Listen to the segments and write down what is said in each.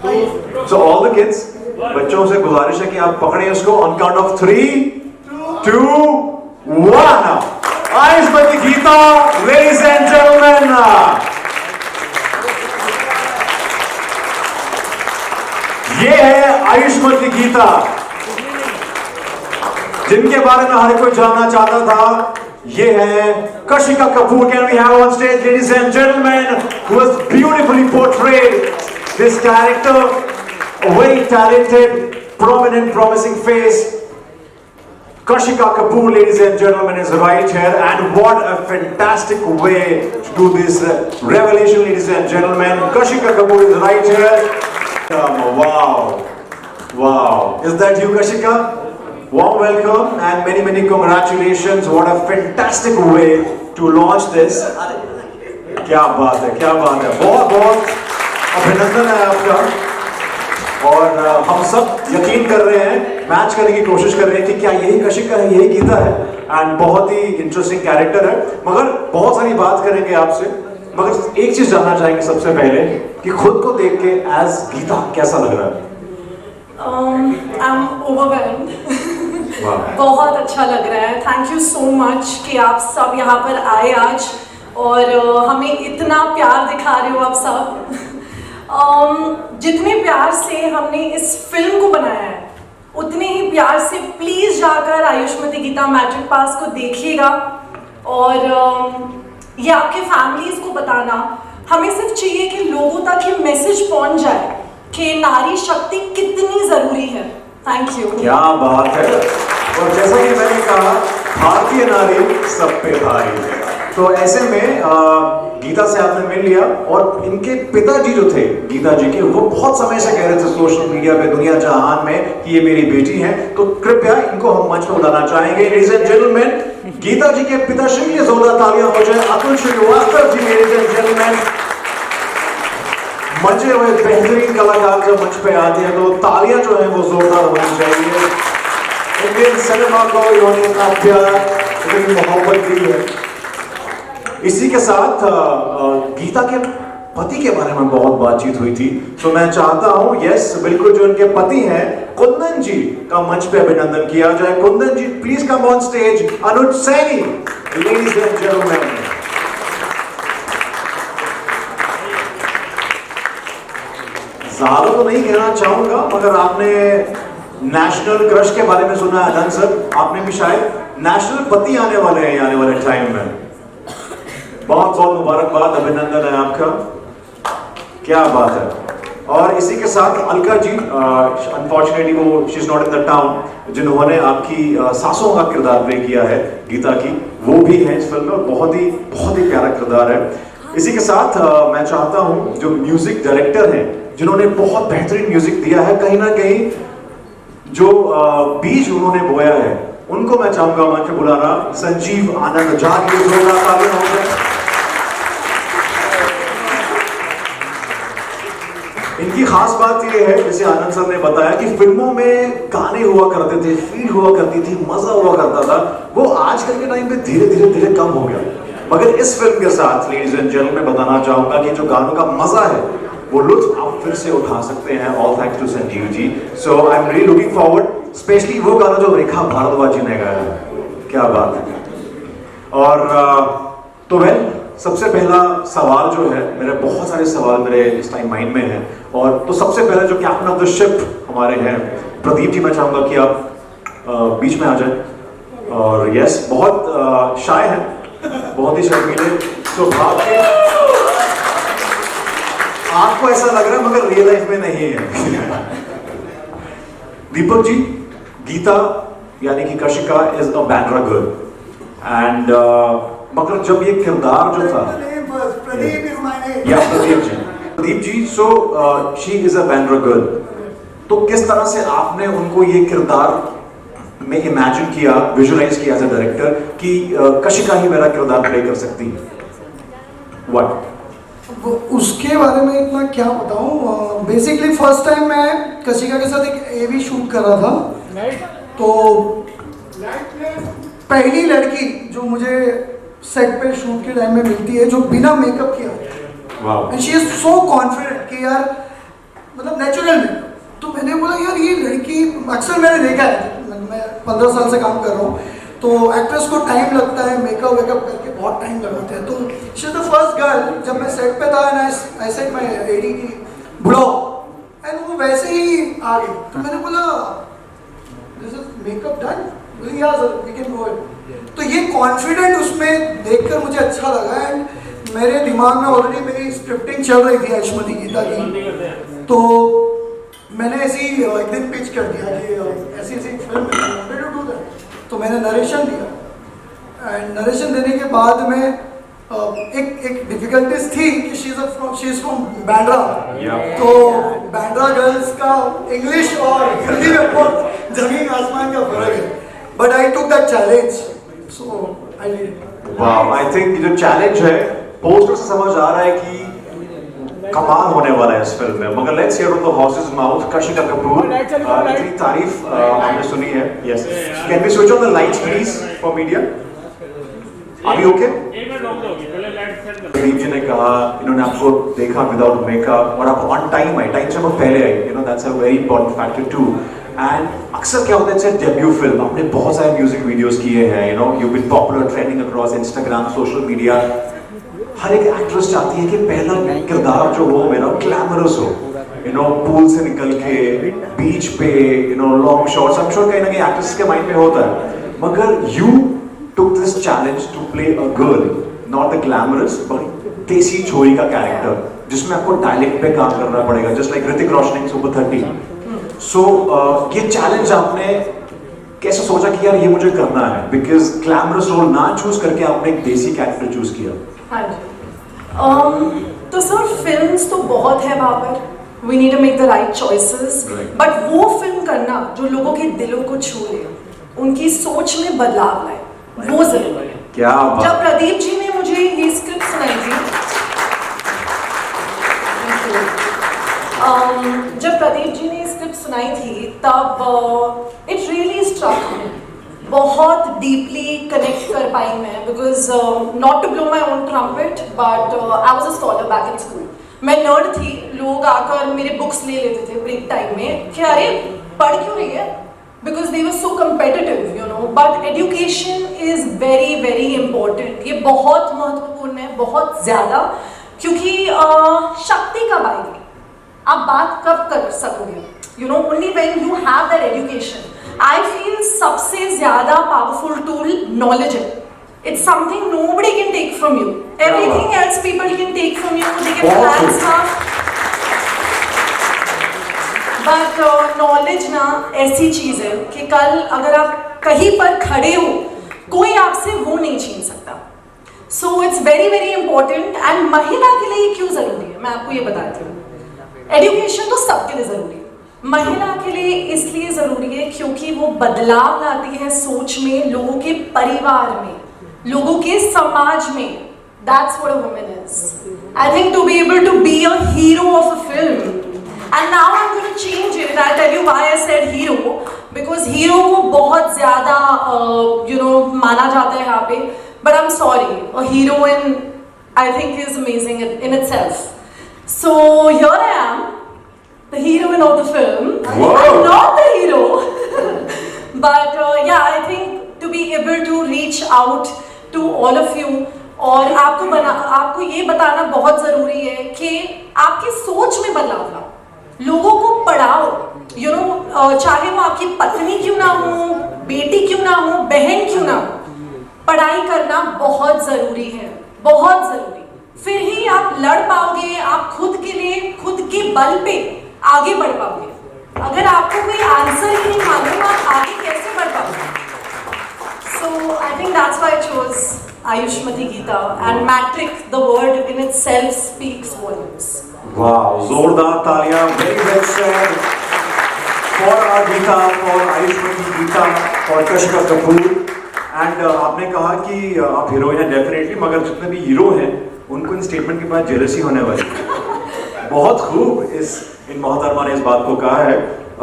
So all the kids, बच्चों से गुजारिश है कि आप पकड़े उसको on count of 3, 2, 1. Ayushmati Gita, ladies and gentlemen. ये है आयुष्मती गीता, जिनके बारे में हर कोई जानना चाहता था. ये है Kashika Kapoor. Can we have on stage, ladies and gentlemen, who has beautifully portrayed this character, a very talented, prominent, promising face. Kashika Kapoor, ladies and gentlemen, is right here, and what a fantastic way to do this revelation, ladies and gentlemen. Kashika Kapoor is right here. Wow, wow. Is that you, Kashika? Warm welcome and many, many congratulations. What a fantastic way to launch this. क्या बात है, क्या बात है. बहुत बहुत अभिनंदन है आपका. और हम सब यकीन कर रहे हैं, मैच करने की कोशिश कर रहे हैं कि क्या यही कशिका है, यही गीता है. एंड बहुत ही इंटरेस्टिंग कैरेक्टर है. मगर बहुत सारी बात करेंगे आपसे, मगर एक चीज जानना चाहेंगे सबसे पहले कि खुद को देख के एज गीता कैसा लग रहा है? I am overwhelmed. बहुत अच्छा लग रहा है. थैंक यू सो मच कि आप सब यहाँ पर आए आज और हमें इतना प्यार दिखा रहे हो आप सब. जितने प्यार से हमने इस फिल्म को बनाया है, उतने ही प्यार से प्लीज़ जाकर आयुष्मती गीता मैट्रिक पास को देखिएगा. और ये आपके फैमिलीज़ को बताना. हमें सिर्फ चाहिए कि लोगों तक ये मैसेज पहुंच जाए कि नारी शक्ति कितनी ज़रूरी है. Thank you. क्या बात है. और जैसा कि मैंने कहा, भारतीय नारी सब पे भारी. तो ऐसे में गीता से आपने मिल लिया, और इनके पिताजी जो थे गीता जी के, वो बहुत समय से कह रहे थे सोशल मीडिया पे, दुनिया जहान में, कि ये मेरी बेटी है. तो कृपया इनको हम मंच पर बुलाना चाहेंगे. लेडीज एंड जेंटलमैन, गीता जी के पिताश्री के लिए जोरदार तालियां हो जाए. Atul Srivastava ji, ladies and gentleman. मजे हुए बेहतरीन कलाकार जब मंच पे आते हैं तो तालियां जो है वो जोरदार होनी चाहिए. इंडियन सिनेमा को इन्होंने इतना प्यार, इतनी मोहब्बत दी है. इसी के साथ गीता के पति के बारे में बहुत बातचीत हुई थी. तो मैं चाहता हूं, यस बिल्कुल, जो इनके पति हैं कुंदन जी का मंच पे अभिनंदन किया जाए. Kundan ji, please come on stage. Anuj Saini, ladies and gentleman. ज्यादा तो नहीं कहना चाहूंगा, मगर आपने नेशनल क्रश के बारे में सुना है अनंत सर. आपने भी शायद नेशनल पति आने वाले हैं आने वाले टाइम में. बहुत बहुत मुबारकबाद, अभिनंदन है आपका. क्या बात है. और इसी के साथ अलका जी, अनफॉर्चुनेटली वो she is not in the town, जिन्होंने आपकी सासों का किरदार प्ले किया है गीता की, वो भी है इस फिल्म में. बहुत ही प्यारा किरदार है. इसी के साथ मैं चाहता हूं जो म्यूजिक डायरेक्टर हैं, जिन्होंने बहुत बेहतरीन म्यूजिक दिया है, कहीं ना कहीं जो बीज उन्होंने बोया है, उनको मैं चाहूंगा मंच पे बुलाना. संजीव आनंद झा की जोरदार तालियां हो जाए. इनकी खास बात ये है, जैसे आनंद सर ने बताया, कि फिल्मों में गाने हुआ करते थे, फील हुआ करती थी, मजा हुआ करता था. वो आजकल के टाइम पे धीरे धीरे कम हो गया. मगर इस फिल्म के साथ लेडीज एंड जेंटलमैन मैं बताना चाहूंगा कि जो गानों का मजा है, वो लुत्फ आप फिर से उठा सकते हैं. All thanks to Sanjeev ji. So I am really looking forward, specially वो गाना जो रेखा भारद्वाज जी ने गाया है. क्या बात है. और तो वेल, सबसे पहला सवाल जो है, मेरे बहुत सारे सवाल मेरे इस टाइम माइंड में हैं. और तो सबसे पहले जो कैप्टन ऑफ द शिप हमारे हैं प्रदीप जी, मैं चाहूंगा कि आप बीच में आ जाए. और यस, बहुत शाय हैं, बहुत ही शर्मीले स्वभाव के. आपको ऐसा लग रहा है मगर रियल लाइफ में नहीं है. दीपक जी, गीता यानी कि Kashika is a Bandra girl, and मगर जब ये किरदार जो था, Pradeep ji, so she is a Bandra girl. तो किस तरह से आपने उनको ये किरदार में इमेजिन किया, विजुअलाइज किया एज अ डायरेक्टर कि कशिका ही मेरा किरदार प्ले कर सकती है? व्हाट? उसके बारे में इतना क्या बताऊं. बेसिकली फर्स्ट टाइम मैं कशिका के साथ एक एवी शूट कर रहा था. तो पहली लड़की जो मुझे सेट पे शूट के टाइम में मिलती है, जो बिना मेकअप किया, and she is so confident कि यार मतलब नेचुरल मेकअप। तो मैंने बोला यार ये लड़की, अक्सर मैंने देखा है, मैं 15 साल से काम कर रहा हूँ, तो एक्ट्रेस को टाइम लगता है, मेकअप वेकअप करके बहुत टाइम लगाते हैं। तो she is the first girl, जब मैं सेट पे था ना, ऐसे मैं एडी की बुढ़ो, एंड वो वैसे ही आ गई। तो मैंने बोला दिस इज मेकअप डन, बोली yeah sir we can go it. तो ये कॉन्फिडेंट उसमें देखकर मुझे अच्छा लगा। एंड मेरे दिमाग में ऑलरेडी मेरी स्क्रिप्टिंग चल रही थी आयुष्मती गीता की, तो मैंने ऐसी एक दिन पिच कर दिया कि ऐसी ऐसी फिल्म है, तो मैंने नरेशन दिया। एंड नरेशन देने के बाद में एक डिफिकल्टीज थी कि शी इज फ्रॉम बैंड्रा, तो बैंड्रा गर्ल्स का इंग्लिश और हिंदी में बहुत जमीन आसमान का फर्क है, but I took that challenge, so I did it. वाह, आई थिंक जो चैलेंज है पोस्टर से समझ आ रहा है कि कमाल होने वाला है इस फिल्म में। मगर let's hear from the horse's mouth, Kashika Kapoor, इतनी तारीफ हमने सुनी है। Yes, can we switch on the lights please for media? अभी ओके? प्रदीप जी ने कहा इन्होंने आपको देखा विदाउट मेकअप और आप ऑन टाइम आए, टाइम से बहुत पहले आए, you know that's a very important factor too. And अक्सर क्या होता है, इट्स डेब्यू फिल्म, आपने बहुत सारे म्यूजिक वीडियोस किए हैं, you know you been popular, trending across Instagram, social media. हर एक एक्ट्रेस चाहती है कि पहला किरदार जो हो मेरा ग्लैमरस हो, यू नो पूल से निकल के बीच पे, you know long shots. I am sure कहीं ना कहीं एक्ट्रेस के माइंड में होता है, मगर you took this challenge to play a girl, not the glamorous but देसी छोरी का कैरेक्टर, जिसमें आपको डायलेक्ट पे काम करना पड़ेगा, just like ऋतिक रोशन इन सुपर 30। So ये चैलेंज आपने कैसे सोचा कि यार ये मुझे करना है, because glamorous रोल ना चूज करके आपने एक देसी कैरेक्टर चूज किया? हाँ जी, तो सर फिल्म्स तो बहुत है वहाँ पर, we need to make the right choices, but वो फिल्म करना जो लोगों के दिलों को छू ले, उनकी सोच में बदलाव लाए, वो जरूरी है। क्या जब प्रदीप जी ने मुझे ये स्क्रिप्ट सुनाई थी, जब प्रदीप जी ने स्क्रिप्ट सुनाई थी तब इट रियली स्ट्रक मी, बहुत डीपली कनेक्ट कर पाई मैं, because not to blow my own trumpet but I was a scholar back in school. मैं नर्ड थी, लोग आकर मेरे बुक्स ले लेते थे ब्रेक टाइम में कि अरे पढ़ क्यों रही है, because they were so competitive, you know, but education is very very important। ये बहुत महत्वपूर्ण है, बहुत ज़्यादा, क्योंकि शक्ति कब आएगी, आप बात कब कर सकोगे, you know, only when you have that education। I feel सबसे ज़्यादा powerful tool knowledge है। It's something nobody can take from you, everything else people can take from you, they can plan stuff, but knowledge ना ऐसी चीज़ है कि कल अगर आप कहीं पर खड़े हो, कोई आपसे वो नहीं छीन सकता। So it's very very important. And महिला के लिए क्यों ज़रूरी है, मैं आपको ये बताती हूँ। एजुकेशन तो सबके लिए ज़रूरी है, महिला के लिए इसलिए ज़रूरी है क्योंकि वो बदलाव लाती है सोच में, लोगों के परिवार में, लोगों के समाज में। That's what a woman is. I think to be able to be a hero of a film, and now I'm going to change it। I'll tell you why I said hero, because hero को बहुत ज़्यादा you know माना जाता है यहाँ पे, but I'm sorry, a heroine I think is amazing in itself। So here I am, the heroine of the film। Whoa. I'm not the hero but yeah, I think to be able to reach out to all of you, और आपको ये बताना बहुत ज़रूरी है कि आपकी सोच में बदलाव लाओ, लोगों को पढ़ाओ, यू नो, चाहे वो आपकी पत्नी क्यों ना हो, बेटी क्यों ना हो, बहन क्यों ना हो, पढ़ाई करना बहुत ज़रूरी है, बहुत ज़रूरी। फिर ही आप लड़ पाओगे, आप खुद के लिए, खुद के बल पे आगे बढ़ पाओगे। अगर आपको कोई आंसर ही नहीं मालूम, आप आगे कैसे बढ़ पाओगे? So I think that's why I chose Ayushmati Geeta, and matric the word in itself speaks volumes. वाह, जोरदार तालियां, very well said for our Geeta, for Ayushmati Geeta, for Kashika Kapoor. And आपने कहा कि आप हीरोइन हैं डेफिनेटली, मगर जितने भी हीरो हैं उनको इन स्टेटमेंट के बाद जेलसी होने वाली है। बहुत खूब इन मोहतरमा ने इस बात को कहा है।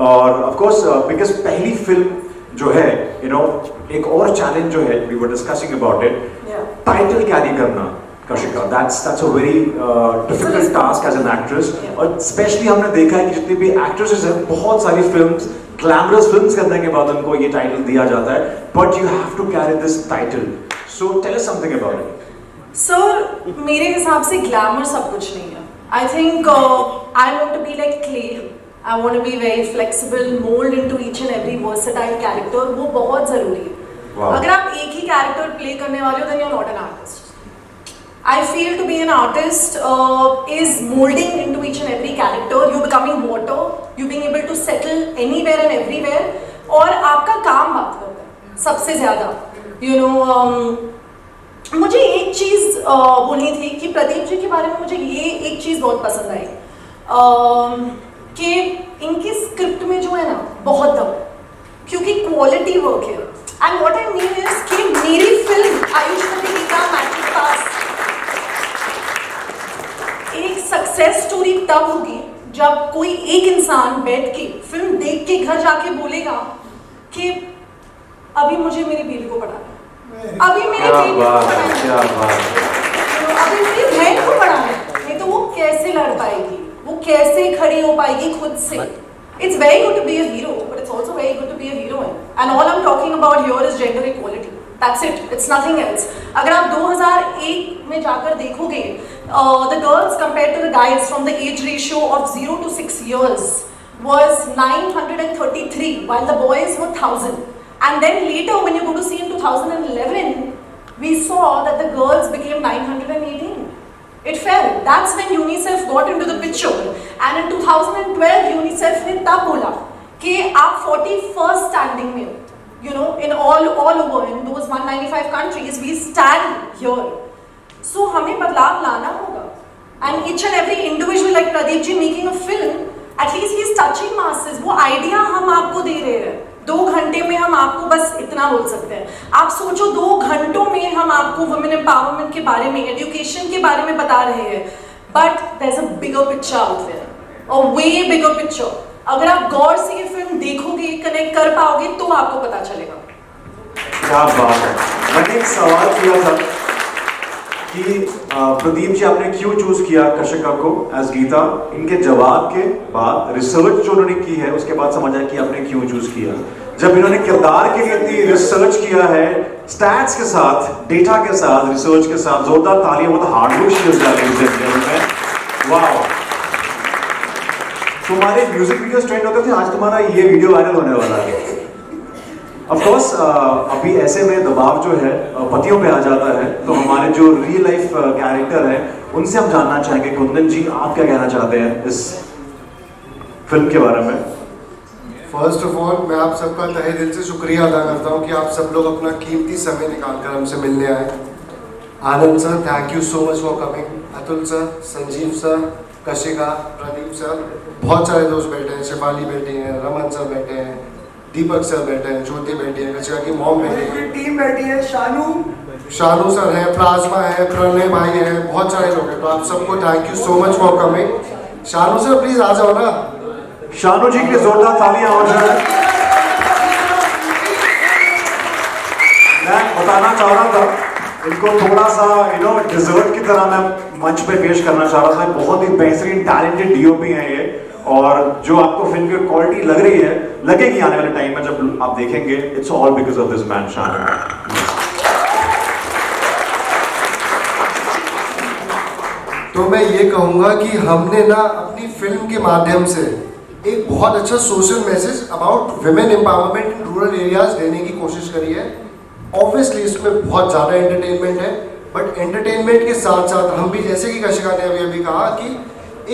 और ऑफ कोर्स बिकॉज पहली फिल्म जो है, यू नो, एक और चैलेंज जो है, we were discussing about it, title carry करना। Kashika, that's a very difficult task as an actress. और especially हमने देखा है कि जितनी भी actresses हैं, बहुत सारी films, glamorous films करने के बाद उनको ये title दिया जाता है. But you have to carry this title. So tell us something about it. Sir, मेरे हिसाब से glamour सब कुछ नहीं है. I think I want to be like clay. I want to be very flexible, mold into each and every versatile character. वो बहुत ज़रूरी है. Wow. अगर आप एक ही character play करने वाले हो, then you're not an artist. I feel to be an artist is molding into each and every character. You becoming water, you being able to settle anywhere and everywhere. और आपका काम बात करता है सबसे ज़्यादा. You know, मुझे एक चीज़ बोलनी थी कि प्रदीप जी के बारे में मुझे ये एक चीज़ बहुत पसंद आई कि इनकी स्क्रिप्ट में जो है ना बहुत दम, क्योंकि क्वालिटी वर्क है. And what I mean is कि मेरी फिल्म आयुष्मती गीता मैट्रिक पास एक सक्सेस स्टोरी तब होगी जब कोई एक इंसान बैठ के फिल्म देख के घर जाके बोलेगा कि अभी मुझे मेरी बीवी को पढ़ाना है, अभी मेरी बेटी को पढ़ाना है, अभी मेरी बहन को पढ़ाना है. नहीं तो वो कैसे लड़ पाएगी, वो कैसे खड़ी हो पाएगी खुद से. It's very good to be a hero, but it's also very good to be a heroine. And all I'm talking about here is gender equality. That's it. It's nothing else. अगर आप 2001 में जाकर देखोगे, the girls compared to the guys from the age ratio of 0 to 6 years was 933, while the boys were 1000. And then later, when you go to see in 2011, we saw that the girls became 918. It fell. That's when UNICEF got into the picture. And in 2012, UNICEF ने तब बोला कि आप 41st standing में, you know, in all over in those 195 countries, we stand here. So हमें बदलाव लाना होगा. And each and every individual like Pradeep ji making a film, at least he is touching masses. वो idea हम आपको दे रहे हैं. 2 घंटे में हम आपको बस इतना बोल सकते हैं. आप सोचो 2 घंटों में हम आपको वुमेन एम्पावरमेंट के बारे में, एजुकेशन के बारे में बता रहे हैं. But there is a bigger picture out there, a way bigger picture. अगर आप गौर से ये फिल्म देखोगे, कनेक्ट कर पाओगे तो आपको पता चलेगा. क्या बात है. मैंने एक सवाल किया था कि प्रदीप जी आपने क्यों चूज किया कशिका को एज गीता. इनके जवाब के बाद रिसर्च जो उन्होंने की है उसके बाद समझ आया कि आपने क्यों चूज किया. जब इन्होंने किरदार के लिए इतनी रिसर्च किया है, स्टैट्स के साथ, डेटा के साथ, रिसर्च के साथ, जोरदार तालियां. वो तो हार्डवर्क शील्ड जाने हैं. वाओ. तुम्हारे म्यूजिक वीडियोस ट्रेंड होते थे, आज तुम्हारा ये वीडियो वायरल होने वाला है. ऑफ कोर्स अभी ऐसे में दबाव जो है पतियों पे आ जाता है, तो हमारे जो रियल लाइफ कैरेक्टर है उनसे हम जानना चाहेंगे. कुंदन जी, आप क्या कहना चाहते हैं इस फिल्म के बारे में? फर्स्ट ऑफ ऑल मैं आप सबका तहे दिल से शुक्रिया अदा करता हूँ कि आप सब लोग अपना कीमती समय निकालकर हमसे मिलने आए. Anand sir, thank you so much for coming. Atul sir, Sanjeev sir, Kashika, Pradeep sir, बहुत सारे दोस्त बैठे हैं. शिफाली बैठी हैं, रमन सर बैठे हैं, दीपक सर बैठे हैं, ज्योति बैठी है, कशिका की मॉम बैठी है, टीम बैठी है, शानू सर है, प्लाज्मा है, प्रणय भाई है, बहुत सारे लोग हैं. तो आप सबको thank you so much for coming. Shanu sir please आ जाओ ना. शानू जी के जोरदार तालियां हो जाए. मैं बताना चाह रहा था इनको थोड़ा सा डिजर्ट की तरह मैं मंच पे पेश करना चाह रहा था. बहुत ही बेहतरीन टैलेंटेड डीओपी हैं ये, और जो आपको फिल्म की क्वालिटी लग रही है, लगेगी आने वाले टाइम में जब आप देखेंगे. It's all because of this man Shanu. तो मैं ये कहूँगा कि हमने ना अपनी फिल्म के माध्यम से एक बहुत अच्छा social message about women empowerment in rural areas देने की कोशिश करी है. ऑब्वियसली इसमें बहुत ज़्यादा एंटरटेनमेंट है, बट एंटरटेनमेंट के साथ साथ हम भी, जैसे कि कशिका ने अभी कहा, कि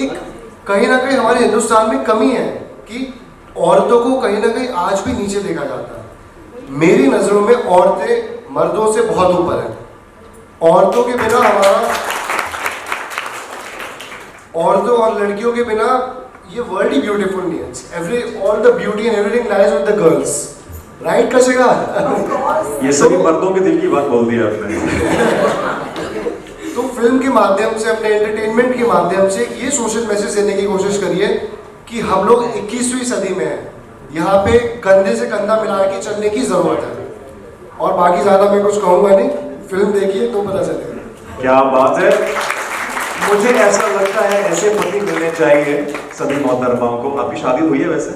एक कहीं ना कहीं हमारे हिंदुस्तान में कमी है कि औरतों को कहीं ना कहीं आज भी नीचे देखा जाता है. मेरी नज़रों में औरतें मर्दों से बहुत ऊपर हैं. औरतों के बिना औरतों और लड़कियों के बिना ये वर्ल्ड ही ब्यूटीफुल नहीं है. All the beauty and everything lies with the girls. Right Kashika? ये सभी मर्दों के दिल की बात बोल दी आपने. तो फिल्म के माध्यम से, अपने एंटरटेनमेंट के माध्यम से ये सोशल मैसेज देने की कोशिश करिए कि हम लोग 21वीं सदी में हैं. यहाँ पे कंधे से कंधा मिला के चलने की ज़रूरत है. और बाकी ज़्यादा मैं कुछ कहूँगा नहीं, फिल्म देखिए तो पता चलेगा. क्या बात है। मुझे ऐसा लगता है ऐसे पति मिलने चाहिए सभी मोहतरमाओं को। आपकी शादी हुई है वैसे?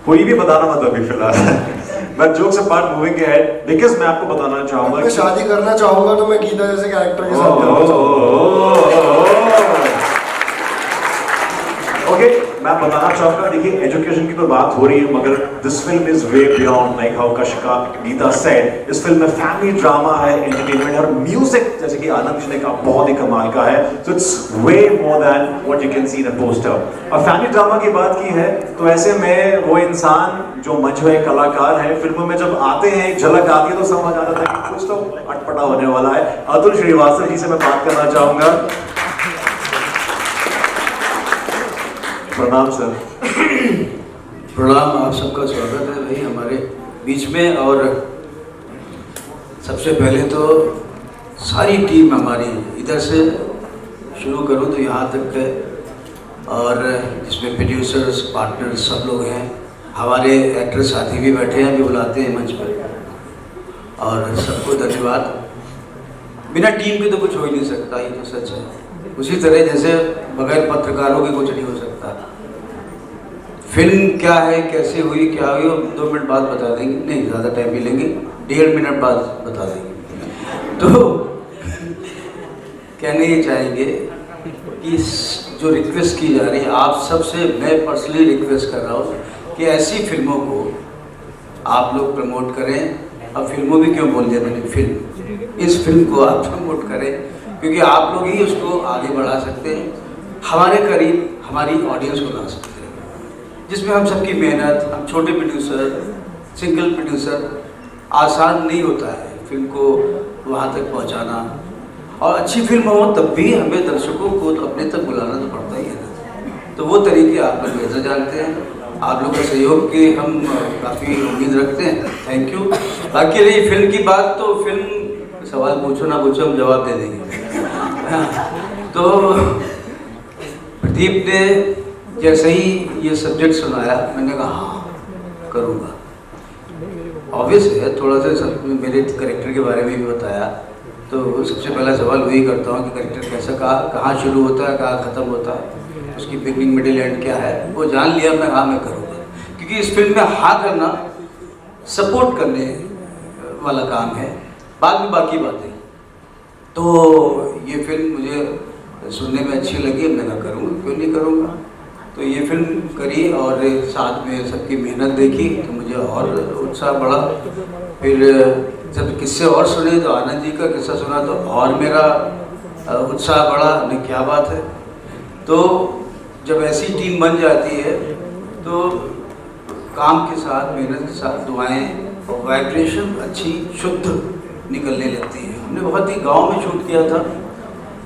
कोई भी बताना मत अभी फिलहाल। मैं जोक से पार्ट मूविंग के हेड, बिकॉज मैं आपको बताना चाहूंगा मैं शादी करना चाहूंगा तो मैं गीता जैसे कैरेक्टर के साथ करना ओके, मैं बताना चाहूंगा, देखिए एजुकेशन की तो बात हो रही है, मगर this film is way beyond, like how Kashika Geeta said. इस फिल्म में फैमिली ड्रामा है, एंटरटेनमेंट है और म्यूजिक, जैसे कि आनंद जी ने कहा, बहुत ही कमाल का है। So it's way more than what you can see in a poster. और फैमिली ड्रामा की बात की है तो ऐसे में वो इंसान जो मंच में कलाकार है, फिल्मों में जब आते हैं एक झलक आती है तो समझ आता है कि कुछ तो अटपटा होने वाला है। अतुल श्रीवास्तव जी से मैं बात करना चाहूंगा। प्रणाम सर। प्रणाम, आप सबका स्वागत है भाई हमारे बीच में। और सबसे पहले तो सारी टीम हमारी, इधर से शुरू करूं तो यहाँ तक है, और इसमें प्रोड्यूसर्स, पार्टनर्स सब लोग हैं, हमारे एक्टर साथी भी बैठे हैं, अभी बुलाते हैं मंच पर, और सबको धन्यवाद। बिना टीम के तो कुछ हो ही नहीं सकता, ये तो सच है। उसी तरह जैसे बगैर पत्रकारों के कुछ नहीं हो सकता। फिल्म क्या है, कैसे हुई, क्या हुई, 2 मिनट बाद बता देंगे, नहीं ज़्यादा टाइम भी लेंगे, 1.5 मिनट बाद बता देंगे। तो कहने ये चाहेंगे कि जो रिक्वेस्ट की जा रही है आप सबसे, मैं पर्सनली रिक्वेस्ट कर रहा हूँ कि ऐसी फिल्मों को आप लोग प्रमोट करें। अब फिल्मों भी क्यों बोल दिया मैंने, फिल्म, इस फिल्म को आप प्रमोट करें, क्योंकि आप लोग ही उसको आगे बढ़ा सकते हैं, हमारे करीब हमारी ऑडियंस को ला सकते हैं, जिसमें हम सबकी मेहनत, हम छोटे प्रोड्यूसर, सिंगल प्रोड्यूसर, आसान नहीं होता है फिल्म को वहाँ तक पहुँचाना। और अच्छी फिल्म हो तब भी हमें दर्शकों को तो अपने तक बुलाना तो पड़ता ही है ना। तो वो तरीके आप लोग बेहतर जानते हैं, आप लोग का सहयोग की हम काफ़ी उम्मीद रखते हैं। Thank you. बाकी रही फिल्म की बात, तो फिल्म सवाल पूछो ना पूछो, हम जवाब दे देंगे। तो प्रदीप ने जैसे ही ये सब्जेक्ट सुनाया, मैंने कहा हाँ करूँगा। ऑब्वियस है, थोड़ा सा मेरे कैरेक्टर के बारे में भी बताया, तो सबसे पहला सवाल वही करता हूँ कि कैरेक्टर कैसा, कहाँ शुरू होता है, कहाँ ख़त्म होता है, उसकी बिगनिंग मिडिल एंड क्या है, वो जान लिया मैं, हाँ मैं करूँगा। क्योंकि इस फिल्म में हाँ करना सपोर्ट करने वाला काम है, बाद में बाकी बातें। तो ये फिल्म मुझे सुनने में अच्छी लगी, मैं करूँगा, क्यों नहीं करूँगा। तो ये फिल्म करी और साथ में सबकी मेहनत देखी तो मुझे और उत्साह बढ़ा। फिर जब किस्से और सुने तो आनंद जी का किस्सा सुना तो और मेरा उत्साह बढ़ा, नहीं क्या बात है। तो जब ऐसी टीम बन जाती है तो काम के साथ, मेहनत के साथ दुआएं और वाइब्रेशन अच्छी शुद्ध निकलने लगती है। हमने बहुत ही गांव में शूट किया था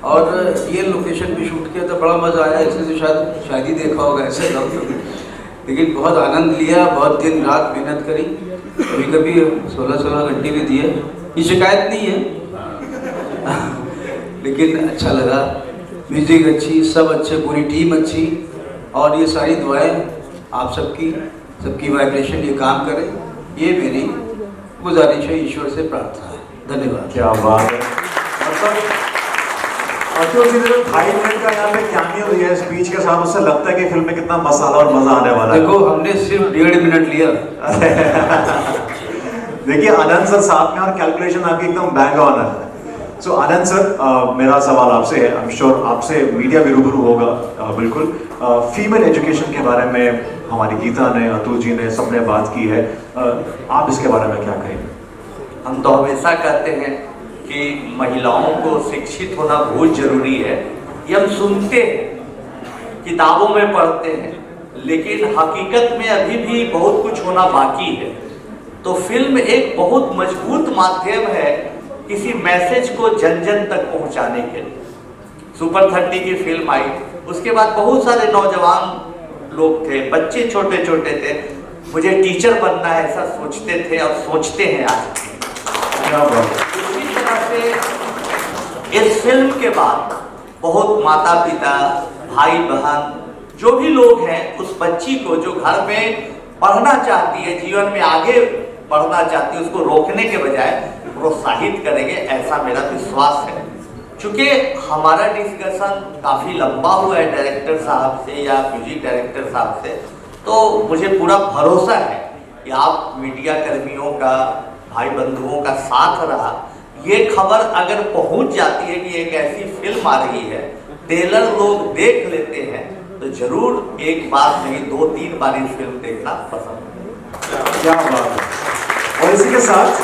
और ये लोकेशन भी शूट किया था, बड़ा मज़ा आया। इसलिए तो शायद ही देखा होगा ऐसे गाँव, लेकिन बहुत आनंद लिया, बहुत दिन रात मेहनत करी, कभी कभी 16-16 घंटे भी दिए। ये शिकायत नहीं है लेकिन अच्छा लगा, म्यूजिक अच्छी, सब अच्छे, पूरी टीम अच्छी, और ये सारी दुआएं आप सबकी वाइब्रेशन ये काम करे, ये मेरी गुजारिश है, ईश्वर से प्रार्थना है। धन्यवाद। क्या बात है। मतलब अतुल जी ने जो 2.5 मिनट का यहाँ पे कैमियो दिया है स्पीच के साथ, उससे लगता है कि फिल्म में कितना मसाला और मजा आने वाला है। देखो हमने सिर्फ 1.5 मिनट लिया। देखिए आनंद सर साथ में, और कैलकुलेशन आपकी एकदम बैंग ऑन है। सो आनंद सर, मेरा सवाल आपसे है, आई एम श्योर आपसे मीडिया भी रूबरू होगा, बिल्कुल। फीमेल एजुकेशन के बारे में हमारी गीता ने, अतुल जी ने, सबने बात की है, आप इसके बारे में क्या कहेंगे? हम तो हमेशा कहते हैं कि महिलाओं को शिक्षित होना बहुत जरूरी है। ये हम सुनते हैं, किताबों में पढ़ते हैं, लेकिन हकीकत में अभी भी बहुत कुछ होना बाकी है। तो फिल्म एक बहुत मजबूत माध्यम है किसी मैसेज को जन जन तक पहुंचाने के लिए। सुपर 30 की फिल्म आई, उसके बाद बहुत सारे नौजवान लोग थे, बच्चे छोटे छोटे थे, मुझे टीचर बनना है ऐसा सोचते थे और सोचते हैं आज। इसी तरह से इस फिल्म के बाद बहुत माता पिता, भाई बहन, जो भी लोग हैं, उस बच्ची को जो घर में पढ़ना चाहती है, जीवन में आगे पढ़ना चाहती है उसको रोकने के बजाय प्रोत्साहित करेंगे, ऐसा मेरा विश्वास है। चूंकि हमारा डिस्कशन काफ़ी लंबा हुआ है डायरेक्टर साहब से या म्यूजिक डायरेक्टर साहब से, तो मुझे पूरा भरोसा है कि आप मीडिया कर्मियों का, भाई बंधुओं का साथ रहा। ये खबर अगर पहुंच जाती है कि एक ऐसी फिल्म आ रही है, ट्रेलर लोग देख लेते हैं, तो जरूर एक बार नहीं 2-3 बार इस फिल्म देखना पसंद है। क्या बात है। और इसी के साथ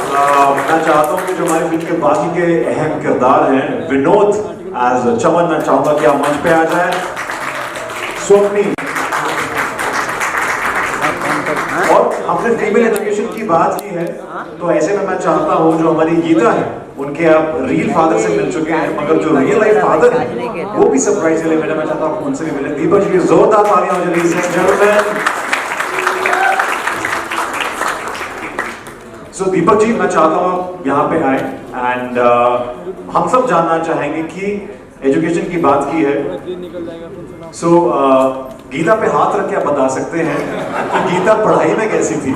मैं चाहता हूँ कि जो हमारी फिल्म के बाकी के अहम किरदार हैं, विनोद एज चमन, मैं चाहूंगा कि आप मंच पे आ जाए। स्वप्नी, और हमने फीमेल एजुकेशन की बात की है, तो ऐसे में मैं चाहता हूँ जो हमारी गीता है, उनके आप रियल फादर से मिल चुके हैं, मगर जो रियल लाइफ फादर है वो भी सरप्राइज ले मैं चाहता हूँ उनसे भी मिले। दीपक जी, जोरदार तालियां हो जाए। सो दीपक जी, मैं चाहता हूँ आप यहाँ पे आए एंड हम सब जानना चाहेंगे कि एजुकेशन की बात की है, सो गीता पे हाथ रख के आप बता सकते हैं कि गीता पढ़ाई में कैसी थी?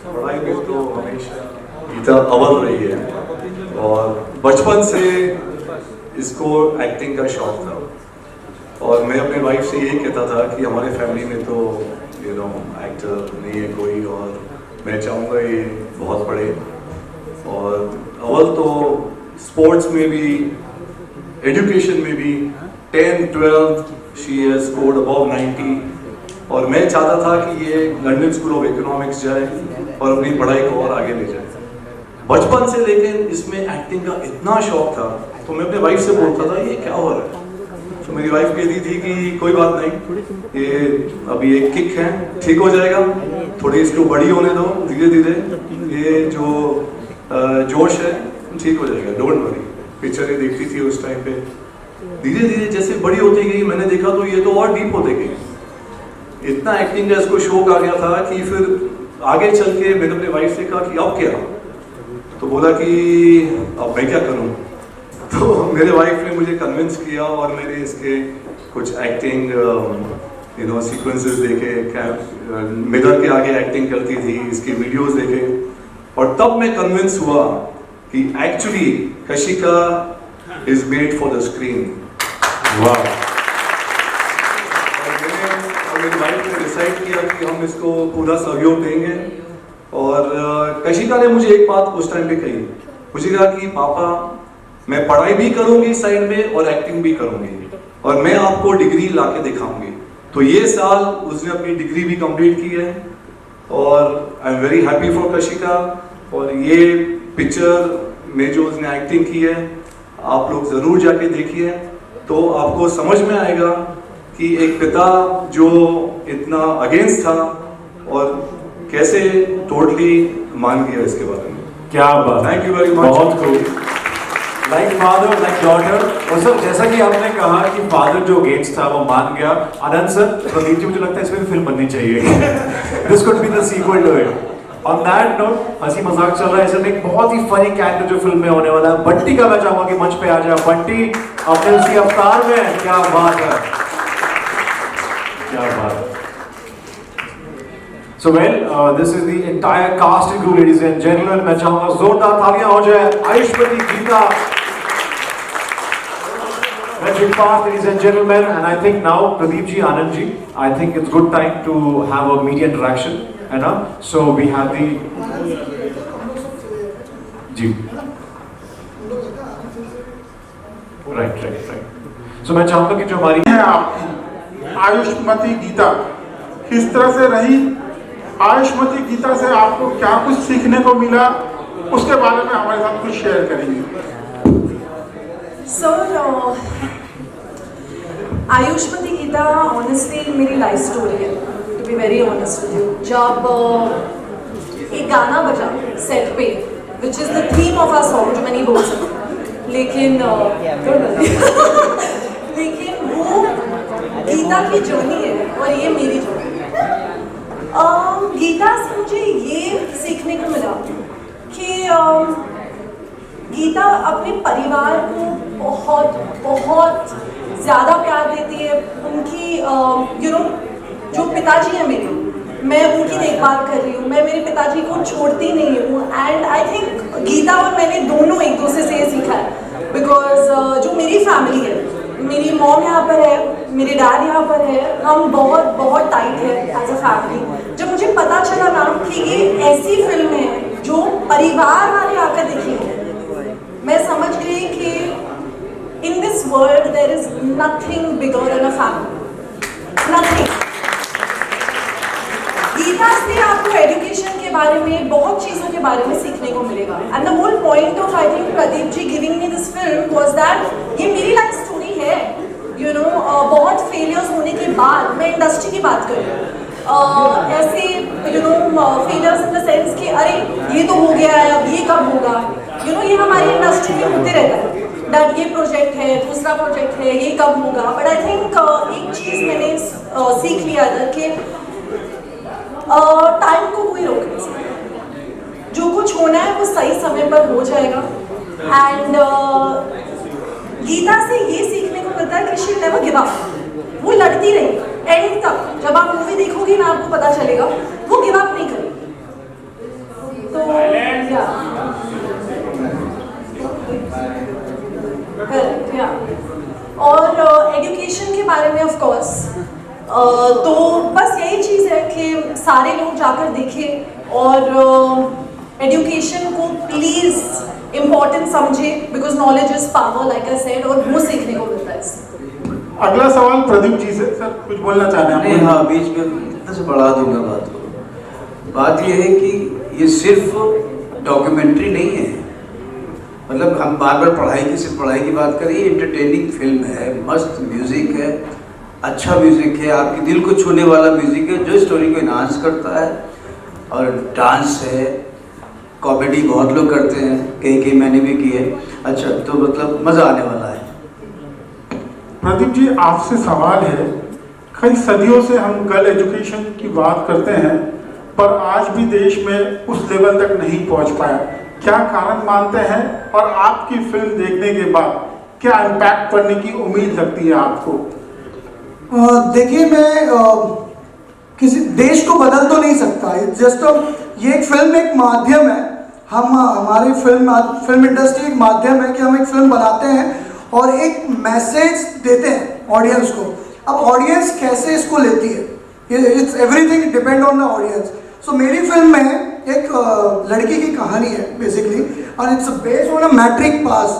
पढ़ाई में तो हमेशा गीता अव्वल रही है, और बचपन से इसको एक्टिंग का शौक था, और मैं अपने वाइफ से यही कहता था कि हमारे फैमिली में तो एक्टर नहीं है कोई, और मैं चाहूँगा ये बहुत पढ़े, और अव्वल तो स्पोर्ट्स में भी, एजुकेशन में भी 10th 12th she has scored above 90, और मैं चाहता था कि ये लंदन स्कूल ऑफ इकोनॉमिक्स जाए और अपनी पढ़ाई को और आगे ले जाए। बचपन से लेकिन इसमें एक्टिंग का इतना शौक था, तो मैं अपने वाइफ से बोलता था ये क्या हो रहा है, तो मेरी वाइफ कहती थी कि कोई बात नहीं, ये अभी एक किक है, ठीक हो जाएगा, थोड़ी इसको बड़ी होने दो, धीरे धीरे ये जो जोश है ठीक हो जाएगा, डोंट वरी। पिक्चरें देखती थी उस टाइम पे, धीरे धीरे जैसे बड़ी होती गई मैंने देखा तो ये तो और डीप होते गई, इतना एक्टिंग का इसको शौक आ गया था कि फिर आगे चल के मैंने अपने वाइफ से कहा कि अब क्या, तो बोला कि अब मैं क्या करूँ, तो मेरे वाइफ ने मुझे कन्विंस किया और मैंने इसके कुछ एक्टिंग सीक्वेंसेस देखे, मिरर के आगे एक्टिंग करती थी, इसके वीडियोस देखे, और तब मैं कन्विंस हुआ कि actually Kashika is made for the screen. वाह। और मेरी वाइफ ने डिसाइड किया कि हम इसको पूरा सहयोग देंगे, और कशिका ने मुझे एक बात उस टाइम पे कही, मुझे कहा कि पापा मैं पढ़ाई भी करूंगी साइड में और एक्टिंग भी करूंगी, और मैं आपको डिग्री लाके दिखाऊंगी। तो ये साल उसने अपनी डिग्री भी कंप्लीट की है, और I am very happy for Kashika. और ये पिक्चर में जो उसने एक्टिंग की है आप लोग ज़रूर जाके देखिए, तो आपको समझ में आएगा कि एक पिता जो इतना अगेंस्ट था और कैसे टोटली मान गया इसके बारे में। क्या बात, थैंक यू वेरी मच। बहुत खूब। Like father like daughter. और सर जैसा कि आपने कहा कि फादर जो अगेंस्ट था वो मान गया, आनंद सर, प्रदीप जी, मुझे लगता है इसमें भी फिल्म बननी चाहिए। This could be the sequel to it. On that note, हंसी मजाक चल रहा है, ऐसे में एक बहुत ही फनी कैरेक्टर जो फिल्म में होने वाला है, बंटी का मैं चाहूंगा कि मंच पे आ जाए। बंटी अपने उसी अवतार में, क्या बात है, क्या बात है। So well, this is the entire cast and crew, ladies and gentlemen. मैं चाहूँगा जोरदार तालियां हो जाए Ayushmati Gita, Magic Path, ladies and gentlemen. And I think now Pradeep ji, Anand ji, I think it's good time to have a media interaction, है ना? So we have the ji, right. So मैं चाहूँगा कि जो हमारी है आपकी आयुष्मती गीता किस तरह से रही, आयुष्मती गीता से आपको क्या कुछ सीखने को मिला, उसके बारे में हमारे साथ कुछ शेयर करेंगे। सर, आयुष्मती गीता ऑनेस्टली मेरी लाइफ स्टोरी है, to be very honest with you. जब एक गाना बजा सेट पे, which is the theme of our song, जो मैं नहीं बोल सकती, लेकिन लेकिन वो गीता की जर्नी है और ये मेरी जर्नी है। गीता से मुझे ये सीखने को मिला कि गीता अपने परिवार को बहुत ज़्यादा प्यार देती है। उनकी जो पिताजी है मेरे, मैं उनकी देखभाल कर रही हूँ, मैं मेरे पिताजी को छोड़ती नहीं हूँ। एंड आई थिंक गीता और मैंने दोनों एक दूसरे से ये सीखा है, बिकॉज जो मेरी फैमिली है, मेरी मॉम यहाँ पर है, मेरे डैड यहाँ पर है, हम बहुत बहुत टाइट है एज अ फैमिली। जब मुझे पता चला ना कि ये ऐसी फिल्म है जो परिवार वाले आकर देखेंगे, मैं समझ गई कि in this world there is nothing bigger than a family, nothing. Geeta से आपको एजुकेशन के बारे में, बहुत चीज़ों के बारे में सीखने को मिलेगा। And the whole point of I think Pradeep ji giving me this film was that ये मेरी लाइफ स्टोरी है। यू नो बहुत फेलियर्स होने के बाद, मैं इंडस्ट्री की बात कर रही हूँ, ऐसे you know failures in the sense कि अरे ये तो हो गया है, अब ये कब होगा। यू नो ये हमारी इंडस्ट्री में होते रहता है, दैट ये प्रोजेक्ट है, दूसरा प्रोजेक्ट है, ये कब होगा। बट आई थिंक एक चीज़ मैंने सीख लिया था कि टाइम को कोई रोक नहीं सकता, जो कुछ होना है वो सही समय पर हो जाएगा। एंड गीता से ये सीखने को मिलता है कि शी नेवर गिव अप, वो लड़ती रही एंड तक। जब आप मूवी देखोगी ना आपको पता चलेगा वो गिव अप नहीं करेगी। तो और एजुकेशन के बारे में ऑफ कोर्स तो बस यही चीज़ है कि सारे लोग जाकर देखें और एजुकेशन को प्लीज़ इम्पोर्टेंट समझे, because knowledge is power like I said, और वो सीखने को मिलता है इससे। अगला सवाल प्रदीप जी से। सर कुछ बोलना चाह रहे हैं? हाँ, बीच में इतना से बढ़ा दूंगा बात को। बात ये है कि ये सिर्फ डॉक्यूमेंट्री नहीं है, मतलब हम बार बार पढ़ाई की, सिर्फ पढ़ाई की बात करें। एंटरटेनिंग फिल्म है, मस्त म्यूजिक है, अच्छा म्यूजिक है, आपके दिल को छूने वाला म्यूजिक है जो स्टोरी को इन्हांस करता है, और डांस है, कॉमेडी बहुत लोग करते हैं, कई मैंने भी की है। अच्छा, तो मतलब मज़ा आने वाला है। प्रदीप जी आपसे सवाल है, कई सदियों से हम गर्ल एजुकेशन की बात करते हैं पर आज भी देश में उस लेवल तक नहीं पहुंच पाया, क्या कारण मानते हैं? और आपकी फिल्म देखने के बाद क्या इम्पैक्ट पड़ने की उम्मीद लगती है आपको? देखिए, मैं किसी देश को बदल तो नहीं सकता, जस्ट ये एक फिल्म एक माध्यम है। हमारी फिल्म इंडस्ट्री एक माध्यम है कि हम एक फिल्म बनाते हैं और एक मैसेज देते हैं ऑडियंस को। अब ऑडियंस कैसे इसको लेती है, it's everything depend on the audience. So मेरी फिल्म में एक लड़की की कहानी है बेसिकली, और it's based on a matric pass.